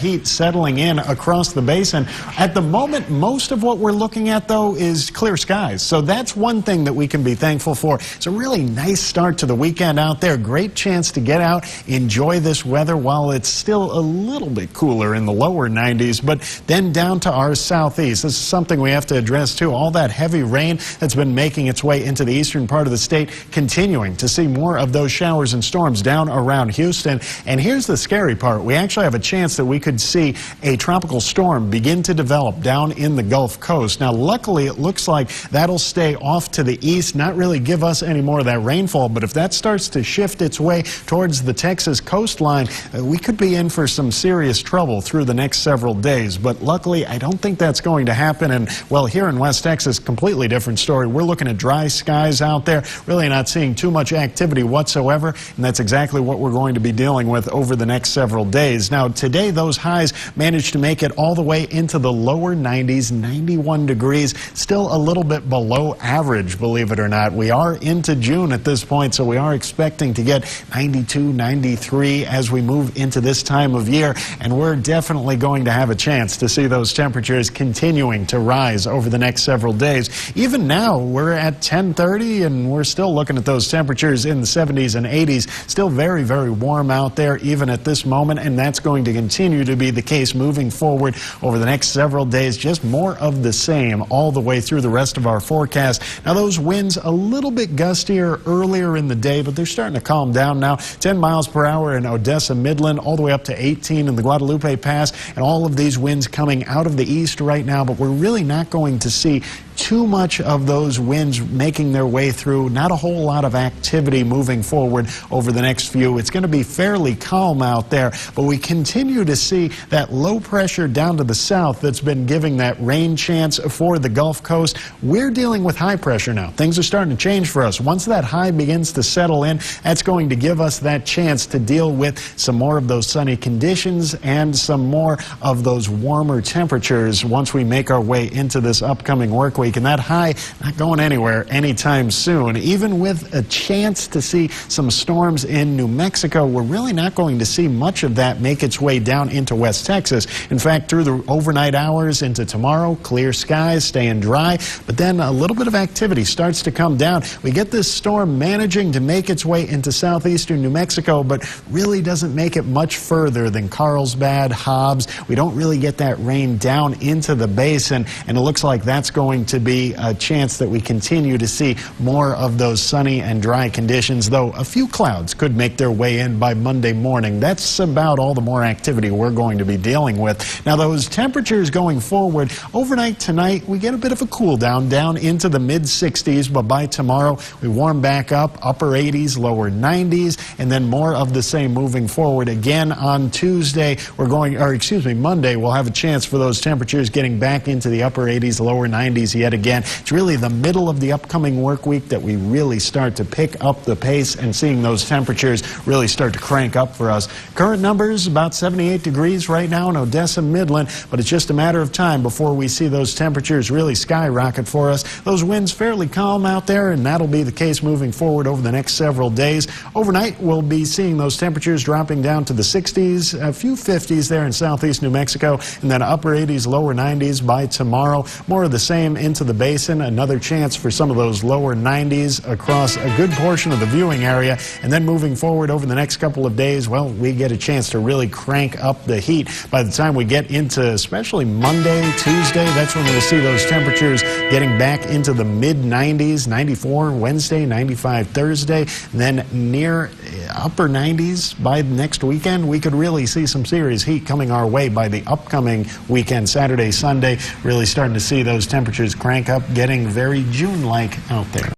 heat settling in across the basin. At the moment, most of what we're looking at, though, is clear skies. So that's one thing that we can be thankful for. It's a really nice start to the weekend out there. Great chance to get out, enjoy this weather while it's still a little bit cooler in the lower 90s, but then down to our southeast. This is something we have to address, too. All that heavy rain that's been making its way into the eastern part of the state, continuing to see more of those showers and storms down around Houston. And here's the scary part. We actually have a chance that we could see a tropical storm begin to develop down in the Gulf Coast. Now, luckily, it looks like that'll stay off to the east, not really give us any more of that rainfall. But if that starts to shift its way towards the Texas coastline, we could be in for some serious trouble through the next several days. But luckily, I don't think that's going to happen. And, well, here in West Texas, completely different story. We're looking at dry skies out there, really not seeing too much activity whatsoever. And that's exactly what we're going to be dealing with over the next several days. Now, today, those highs managed to make it all the way into the lower 90s, 91 degrees, still a little bit below average, believe it or not. We are into June at this point, so we are expecting to get 92, 93 as we move into this time of year, and we're definitely going to have a chance to see those temperatures continuing to rise over the next several days. Even now, we're at 10:30, and we're still looking at those temperatures in the 70s and 80s. Still very, very warm out there, even at this moment, and that's going to continue to be the case moving forward over the next several days. Just more of the same all the way through the rest of our forecast. Now, those winds a little bit gustier earlier in the day, but they're starting to calm down now. 10 miles per hour in Odessa, Midland, all the way up to 18 in the Guadalupe Pass, and all of these winds coming out of the east right now, but we're really not going to see too much of those winds making their way through. Not a whole lot of activity moving forward over the next few. It's going to be fairly calm out there, but we continue to see that low pressure down to the south that's been giving that rain chance for the Gulf Coast. We're dealing with high pressure now. Things are starting to change for us. Once that high begins to settle in, that's going to give us that chance to deal with some more of those sunny conditions and some more of those warmer temperatures once we make our way into this upcoming work week. And that high not going anywhere anytime soon. Even with a chance to see some storms in New Mexico, we're really not going to see much of that make its way down into West Texas. In fact, through the overnight hours into tomorrow, clear skies, staying dry, but then a little bit of activity starts to come down. We get this storm managing to make its way into southeastern New Mexico, but really doesn't make it much further than Carlsbad, Hobbs. We don't really get that rain down into the basin, and it looks like that's going to be a chance that we continue to see more of those sunny and dry conditions, though a few clouds could make their way in by Monday morning. That's about all the more activity we're going to be dealing with. Now, those temperatures going forward, overnight tonight, we get a bit of a cool down into the mid-60s, but by tomorrow, we warm back up, upper 80s, lower 90s, and then more of the same moving forward. Again, on Tuesday, Monday, we'll have a chance for those temperatures getting back into the upper 80s, lower 90s yet again. It's really the middle of the upcoming work week that we really start to pick up the pace and seeing those temperatures really start to crank up for us. Current numbers about 78 degrees right now in Odessa, Midland, but it's just a matter of time before we see those temperatures really skyrocket for us. Those winds fairly calm out there, and that'll be the case moving forward over the next several days. Overnight, we'll be seeing those temperatures dropping down to the 60s, a few 50s there in southeast New Mexico, and then upper 80s, lower 90s by tomorrow. More of the same into the basin. Another chance for some of those lower 90s across a good portion of the viewing area. And then moving forward over the next couple of days, well, we get a chance to really crank up the heat. By the time we get into especially Monday, Tuesday, that's when we'll see those temperatures getting back into the mid-90s, 94 Wednesday, 95 Thursday, and then near upper 90s by next weekend. We could really see some serious heat coming our way by the upcoming weekend, Saturday, Sunday. Really starting to see those temperatures crank up, getting very June-like out there.